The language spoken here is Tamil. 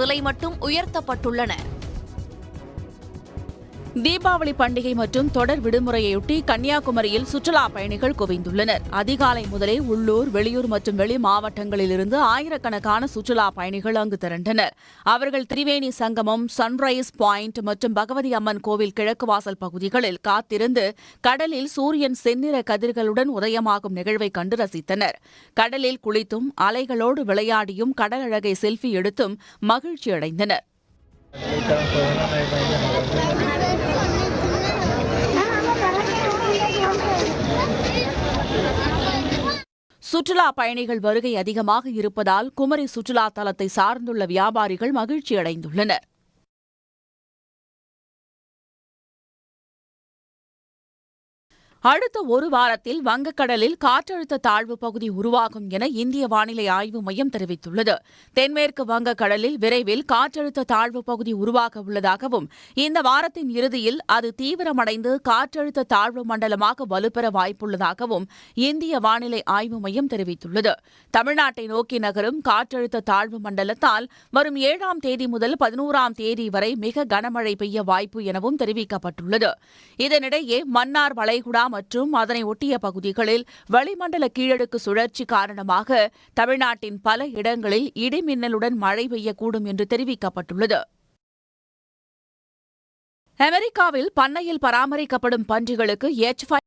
விலை மட்டும் உயர்த்தப்பட்டுள்ளன. தீபாவளி பண்டிகை மற்றும் தொடர் விடுமுறையொட்டி கன்னியாகுமரியில் சுற்றுலா பயணிகள் குவிந்துள்ளனர். அதிகாலை முதலே உள்ளூர், வெளியூர் மற்றும் வெளி மாவட்டங்களிலிருந்து ஆயிரக்கணக்கான சுற்றுலா பயணிகள் அங்கு திரண்டனர். அவர்கள் திரிவேணி சங்கமம், சன்ரைஸ் பாயிண்ட் மற்றும் பகவதி அம்மன் கோவில் கிழக்கு வாசல் பகுதிகளில் காத்திருந்து கடலில் சூரியன் செந்நிற கதிர்களுடன் உதயமாகும் நிகழ்வை கண்டு ரசித்தனர். கடலில் குளித்தும் அலைகளோடு விளையாடியும் கடல் அழகை செல்ஃபி எடுத்தும் மகிழ்ச்சியடைந்தனர். சுற்றுலா பயணிகள் வருகை அதிகமாக இருப்பதால் குமரி சுற்றுலா தலத்தை சார்ந்துள்ள வியாபாரிகள் மகிழ்ச்சியடைந்துள்ளனர். அடுத்த ஒரு வாரத்தில் வங்கக்கடலில் காற்றழுத்த தாழ்வு பகுதி உருவாகும் என இந்திய வானிலை ஆய்வு மையம் தெரிவித்துள்ளது. தென்மேற்கு வங்கக்கடலில் விரைவில் காற்றழுத்த தாழ்வு பகுதி உருவாக உள்ளதாகவும், இந்த வாரத்தின் இறுதியில் அது தீவிரமடைந்து காற்றழுத்த தாழ்வு மண்டலமாக வலுப்பெற வாய்ப்புள்ளதாகவும் இந்திய வானிலை ஆய்வு மையம் தெரிவித்துள்ளது. தமிழ்நாட்டை நோக்கி நகரும் காற்றழுத்த தாழ்வு மண்டலத்தால் வரும் 7ஆம் தேதி முதல் 11ஆம் தேதி வரை மிக கனமழை பெய்ய வாய்ப்பு எனவும் தெரிவிக்கப்பட்டுள்ளது. இதனிடையே மன்னார் வளைகுடா மற்றும் அதனை ஒட்டிய பகுதிகளில் வளிமண்டல கீழடுக்கு சுழற்சி காரணமாக தமிழ்நாட்டின் பல இடங்களில் இடிமின்னலுடன் மழை பெய்யக்கூடும் என்று தெரிவிக்கப்பட்டுள்ளது. அமெரிக்காவில் பண்ணையில் பராமரிக்கப்படும் பன்றிகளுக்கு H5